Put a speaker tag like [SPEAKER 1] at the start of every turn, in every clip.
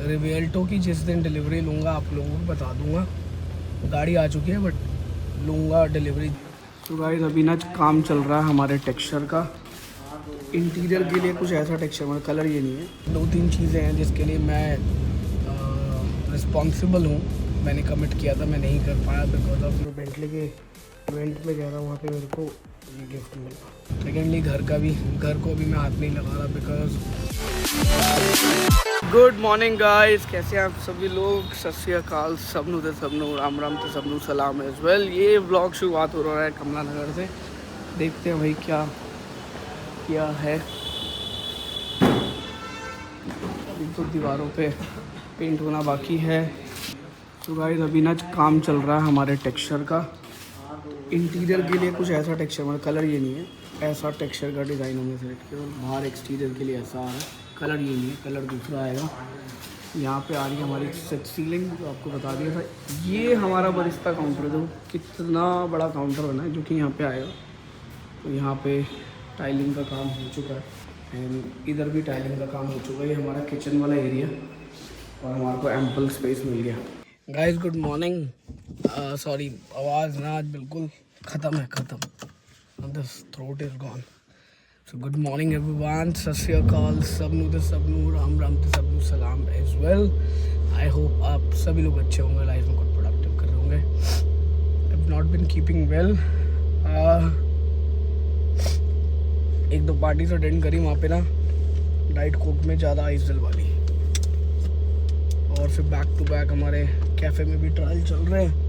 [SPEAKER 1] रिवेल्टो की जिस दिन डिलीवरी लूँगा आप लोगों को बता दूँगा। गाड़ी आ चुकी है बट लूँगा डिलीवरी। तो गाइस अभी ना काम चल रहा है हमारे टेक्सचर का। इंटीरियर के लिए कुछ ऐसा टेक्सचर मतलब कलर ये नहीं है। 2-3 चीज़ें हैं जिसके लिए मैं रिस्पॉन्सिबल हूँ। मैंने कमिट किया था, मैं नहीं कर पाया बिकॉज ऑफ जो बेंटली के इवेंट में गया था वहाँ पे मेरे को ये गिफ्ट मिला। सेकेंडली घर को भी मैं हाथ नहीं लगा रहा बिकॉज। गुड मॉर्निंग गाइस, कैसे हैं आप सभी लोग। सत श्री अकाल सबनू ते सबनू, राम राम ते सबनू सलाम एज वेल। ये व्लॉग शुरुआत हो रहा है कमला नगर से। देखते हैं भाई क्या है। अभी तो दीवारों पे पेंट होना बाकी है। तो गाइस अभी ना काम चल रहा है हमारे टेक्सचर का। इंटीरियर के लिए कुछ ऐसा टेक्सचर मतलब कलर ये नहीं है, ऐसा टेक्सचर का डिज़ाइन हमने सेलेक्ट किया। और बाहर एक्सटीरियर के लिए ऐसा आ रहा है, कलर ये नहीं है, कलर दूसरा आएगा। यहाँ पे आ रही है हमारी सेट सीलिंग, जो आपको बता दिया था। ये हमारा बरिस्ता काउंटर है, जो कितना बड़ा काउंटर बना है जो कि यहाँ पे आएगा। तो यहाँ पे टाइलिंग का काम हो चुका है एंड इधर भी टाइलिंग का काम हो चुका है। ये हमारा किचन वाला एरिया और हमारे को एम्पल स्पेस मिल गया। Guys good morning. सॉरी आवाज़ ना आज बिल्कुल ख़त्म है, ख़त्म। The throat is gone. So good morning everyone, सत श्री अकाल सबनू ते सबनू, राम राम ते सबनू सलाम एज वेल। आई होप आप सभी लोग अच्छे होंगे, लाइफ में कुछ प्रोडक्टिव कर रहे होंगे। I have not been keeping well. एक दो पार्टीज अटेंड करी वहाँ पे ना, डाइट कोक में ज़्यादा आइस डलवा ली। और फिर बैक टू बैक हमारे कैफ़े में भी ट्रायल चल रहे हैं।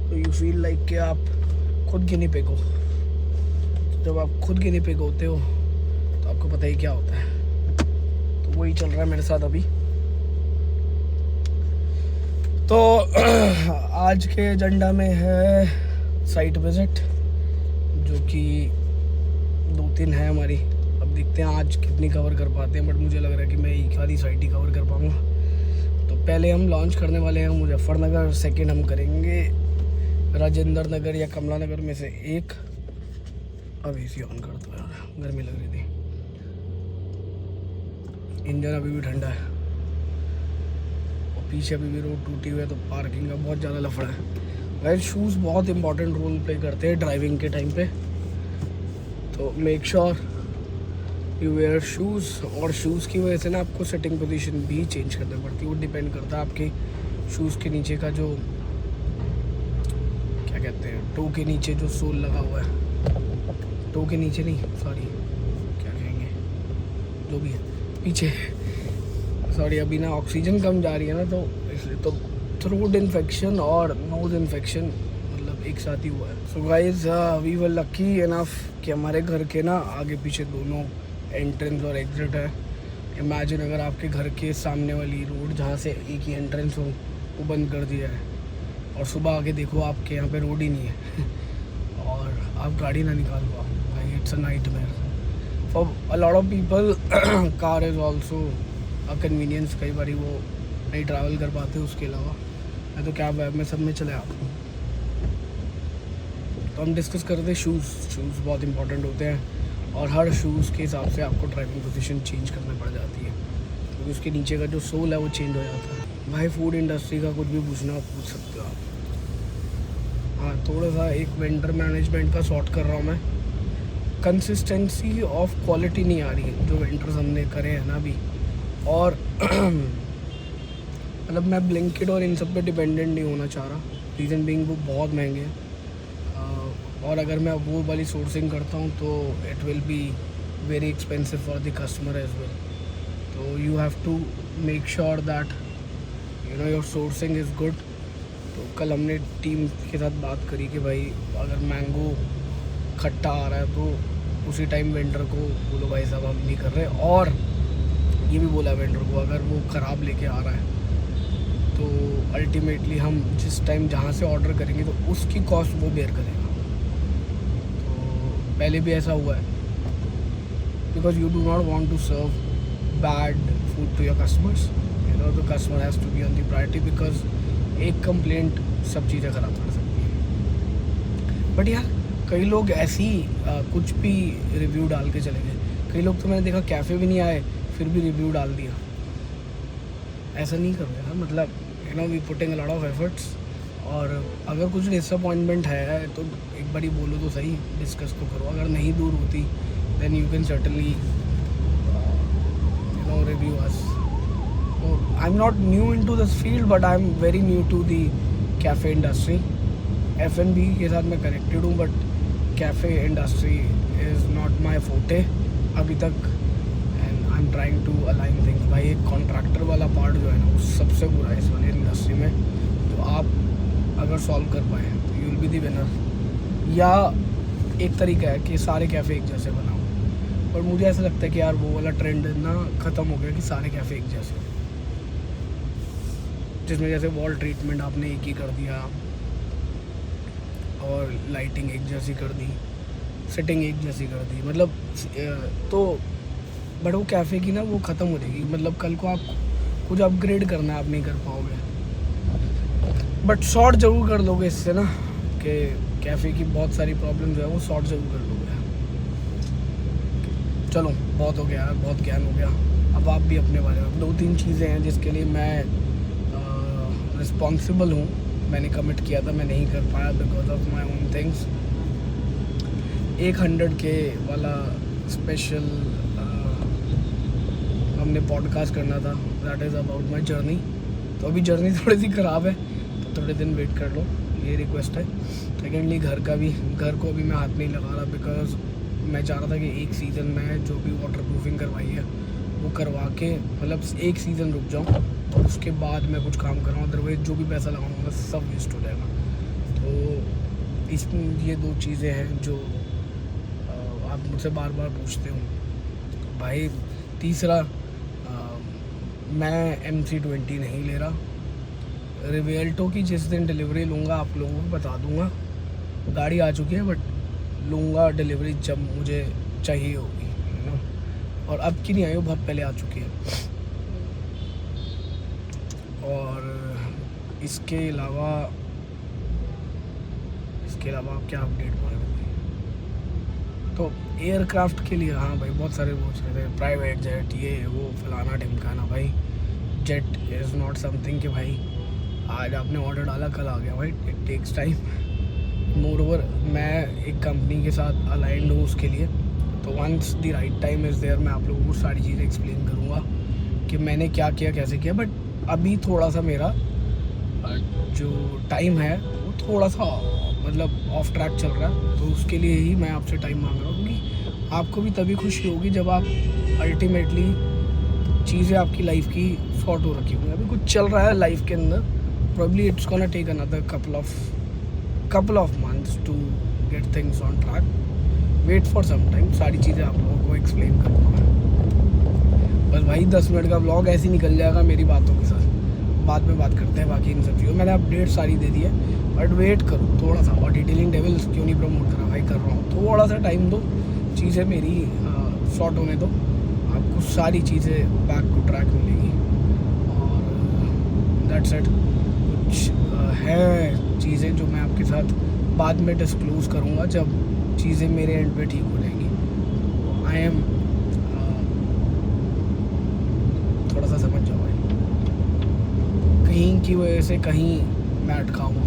[SPEAKER 1] तो यू फील लाइक कि आप खुद गिनी पिग हो। जब आप खुद गिनी पिग होते हो तो आपको पता ही क्या होता है। तो वही चल रहा है मेरे साथ अभी। तो आज के एजेंडा में है साइट विजिट, जो कि 2-3 है हमारी। अब देखते हैं आज कितनी कवर कर पाते हैं, बट मुझे लग रहा है कि मैं एक आधी साइट ही कवर कर पाऊँगा। तो पहले हम लॉन्च करने वाले हैं मुजफ्फरनगर, सेकंड हम करेंगे राजेंद्र नगर या कमला नगर में से एक। अब एसी ऑन कर दो यार, गर्मी लग रही थी। इंजन अभी भी ठंडा है और पीछे अभी भी रोड टूटी हुई है, तो पार्किंग का बहुत ज़्यादा लफड़ा है। गाइस शूज़ बहुत इंपॉर्टेंट रोल प्ले करते हैं ड्राइविंग के टाइम पे। तो make sure you where shoes. और शूज़ की वजह से ना आपको सेटिंग पोजीशन भी चेंज करनी पड़ती है। वो डिपेंड करता है आपके शूज़ के नीचे का जो क्या कहते हैं, टो के नीचे जो सोल लगा हुआ है, टो के नीचे नहीं, सॉरी क्या कहेंगे, जो भी है पीछे। सॉरी अभी ना ऑक्सीजन कम जा रही है ना, तो इसलिए तो थ्रोट इन्फेक्शन और नोज इन्फेक्शन मतलब एक साथ ही हुआ है। So guys we were lucky enough कि हमारे घर के ना आगे पीछे दोनों एंट्रेंस और एग्जिट है। इमेजिन अगर आपके घर के सामने वाली रोड जहाँ से एक ही एंट्रेंस हो वो बंद कर दिया है और सुबह आके देखो आपके यहाँ पे रोड ही नहीं है और आप गाड़ी ना निकाल पाओ, भाई it's a nightmare for a lot of people. Car is also a convenience. कई बार वो नहीं ट्रैवल कर पाते, उसके अलावा मैं तो कैब वैब में सब में चले आता हूँ। तो हम डिस्कस करते हैं शूज़ बहुत इंपॉर्टेंट होते हैं और हर शूज़ के हिसाब से आपको ड्राइविंग पोजीशन चेंज करना पड़ जाती है, क्योंकि उसके नीचे का जो सोल है वो चेंज हो जाता है। भाई फूड इंडस्ट्री का कुछ भी पूछना पूछ सकते हो आप। हाँ थोड़ा सा एक वेंडर मैनेजमेंट का सॉर्ट कर रहा हूँ मैं। कंसिस्टेंसी ऑफ क्वालिटी नहीं आ रही है जो वेंडर्स हमने करे हैं ना अभी। और मतलब मैं ब्लिंकिट और इन सब पे डिपेंडेंट नहीं होना चाह रहा। रीज़न बीइंग वो बहुत महंगे हैं और अगर मैं वो वाली सोर्सिंग करता हूँ तो it will be very expensive for the customer as well. तो you have to make sure that you know your sourcing is good. तो कल हमने टीम के साथ बात करी कि भाई अगर मैंगो खट्टा आ रहा है तो उसी टाइम वेंडर को बोलो भाई साहब हम नहीं कर रहे। और ये भी बोला वेंडर को अगर वो ख़राब लेके आ रहा है तो अल्टीमेटली हम जिस टाइम जहाँ से ऑर्डर करेंगे तो उसकी कॉस्ट वो बेयर करेगा। तो पहले भी ऐसा हुआ है, because you do not want to serve bad food to your customers. You know the customer has to be on the priority, because एक कंप्लेंट सब चीज़ें ख़राब कर सकती है। बट यार कई लोग ऐसी कुछ भी रिव्यू डाल के चले गए। कई लोग तो मैंने देखा कैफ़े भी नहीं आए फिर भी रिव्यू डाल दिया। ऐसा नहीं करो यार, मतलब you know we putting a lot of efforts. और अगर कुछ डिसअपॉइंटमेंट है तो एक बारी बोलो तो सही, डिस्कस तो करो। अगर नहीं दूर होती then you can certainly you know review us. I am not new in to this field but I am very new to the cafe industry. F&B के साथ मैं कनेक्टेड हूँ but cafe industry is not my forte अभी तक। And I am trying to align things. भाई एक contractor वाला part जो है ना वो सबसे बुरा है इस वाली इंडस्ट्री में। तो आप अगर सॉल्व कर पाए तो you will be the winner. या एक तरीका है कि सारे कैफ़े एक जैसे बनाओ, पर मुझे ऐसा लगता है कि यार वो वाला ट्रेंड ना ख़त्म हो गया कि सारे कैफ़े एक जैसे, जिसमें जैसे वॉल ट्रीटमेंट आपने एक ही कर दिया और लाइटिंग एक जैसी कर दी, सेटिंग एक जैसी कर दी, मतलब तो बट वो कैफ़े की ना वो ख़त्म हो जाएगी। मतलब कल को आप कुछ अपग्रेड करना है आप नहीं कर पाओगे, बट सॉर्ट ज़रूर कर लोगे इससे ना कि कैफ़े की बहुत सारी प्रॉब्लम जो है वो सॉर्ट ज़रूर कर लोगे। चलो बहुत हो गया यार, बहुत ज्ञान हो गया। अब आप भी अपने बारे में 2-3 चीज़ें हैं जिसके लिए मैं रिस्पॉन्सिबल हूँ। मैंने कमिट किया था, मैं नहीं कर पाया because of my own things. 100K वाला स्पेशल हमने पॉडकास्ट करना था, that is about my journey. तो अभी जर्नी थोड़ी सी ख़राब है तो थोड़े दिन वेट कर लो, ये रिक्वेस्ट है। सेकेंडली घर को अभी मैं हाथ नहीं लगा रहा बिकॉज मैं चाह रहा था कि एक सीज़न में जो भी वाटर प्रूफिंग करवाई है वो करवा के मतलब एक सीज़न रुक जाऊँ और उसके बाद मैं कुछ काम कर रहा हूँ। अदरवाइज़ जो भी पैसा लगाऊंगा सब वेस्ट हो जाएगा। तो इस ये 2 चीज़ें हैं जो आप मुझसे बार बार पूछते हो भाई। तीसरा मैं MC20 नहीं ले रहा। रिवेल्टो की जिस दिन डिलीवरी लूँगा आप लोगों को बता दूँगा। गाड़ी आ चुकी है बट लूँगा डिलीवरी जब मुझे चाहिए होगी, है ना। और अब की नहीं आई, वो बहुत पहले आ चुकी है। और इसके अलावा क्या अपडेट बोलेंगे। तो एयरक्राफ्ट के लिए हाँ भाई बहुत सारे पूछ रहे थे, प्राइवेट जेट ये वो फलाना ढिमकाना। भाई जेट इज़ नॉट समथिंग कि भाई आज आपने ऑर्डर डाला कल आ गया। भाई it takes time. Moreover मैं एक कंपनी के साथ अलाइंड हूँ उसके लिए, तो once the right time is there मैं आप लोगों को सारी चीज़ें एक्सप्लेन करूँगा कि मैंने क्या किया कैसे किया। बट अभी थोड़ा सा मेरा जो टाइम है वो थोड़ा सा मतलब ऑफ ट्रैक चल रहा है, तो उसके लिए ही मैं आपसे टाइम मांग रहा हूँ। क्योंकि आपको भी तभी खुशी होगी जब आप अल्टीमेटली चीज़ें आपकी लाइफ की सॉर्ट हो रखी होंगी। अभी कुछ चल रहा है लाइफ के अंदर, probably it's gonna take another couple of months to get things on track. Wait for some time, सारी चीज़ें आप लोगों को एक्सप्लेन करूँगा मैं। बस भाई 10 मिनट का व्लॉग ऐसे ही निकल जाएगा मेरी बातों के साथ। बाद में बात करते हैं बाकी इन सब चीज़ों। मैंने अपडेट सारी दे दी है बट वेट करो थोड़ा सा। और डिटेलिंग डेविल्स क्यों नहीं प्रमोट करा भाई, कर रहा हूँ। थोड़ा सा टाइम दो, चीज़ें मेरी शॉर्ट होने दो, आपको सारी चीज़ें बैक टू ट्रैक मिलेगी। और दैट्स इट। कुछ है चीज़ें जो मैं आपके साथ बाद में डिस्क्लोज़ करूँगा जब चीज़ें मेरे एंड पे ठीक हो जाएंगी। आई एम थोड़ा सा समझ जाओ भाई, कहीं की वजह से कहीं मैं अटका हुआ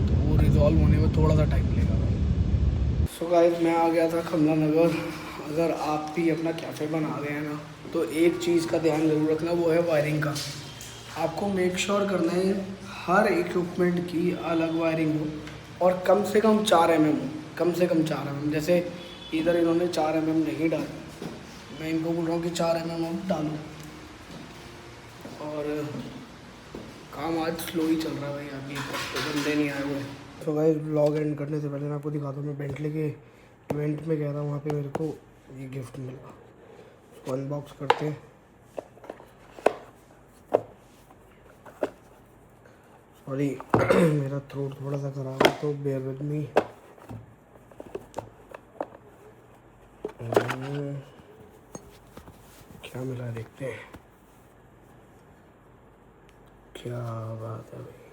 [SPEAKER 1] तो वो रिजॉल्व होने में थोड़ा सा टाइम लगेगा भाई। सो गाइस मैं आ गया था कमला नगर। अगर आप भी अपना कैफ़े बना रहे हैं ना तो एक चीज़ का ध्यान ज़रूर रखना, वो है वायरिंग का। आपको मेक श्योर करना है हर इक्विपमेंट की अलग वायरिंग हो और कम से कम 4 mm हो, कम से कम 4 mm। जैसे इधर इन्होंने 4 mm नहीं डाली, मैं इनको बोल रहा हूँ कि 4 mm डालो। और काम आज स्लो ही चल रहा है भाई, अभी तो बंदे नहीं आए हुए। तो भाई व्लॉग एंड करने से पहले मैं आपको दिखाता हूँ, मैं बेंटले के इवेंट में गया था, वहाँ पे मेरे को ये गिफ्ट मिला। उसको अनबॉक्स करते हैं। सॉरी मेरा थ्रोट थोड़ा सा ख़राब है तो बेयर विद मी। क्या मिला है देखते हैं। क्या बात है भाई।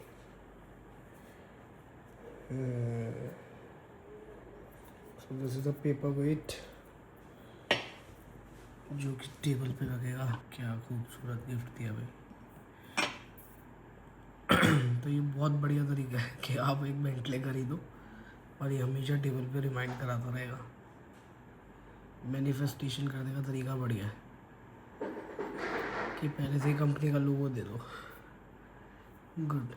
[SPEAKER 1] So this is the paperweight जो कि टेबल पे लगेगा। क्या खूबसूरत गिफ्ट दिया भाई। बहुत बढ़िया तरीका है कि आप एक बेंटले खरीदो और ये हमेशा टेबल पे रिमाइंड कराता रहेगा। मैनिफेस्टेशन करने का तरीका बढ़िया है कि पहले से ही कंपनी का लोगो दे दो। Good,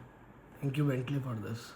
[SPEAKER 1] thank you Bentley for this.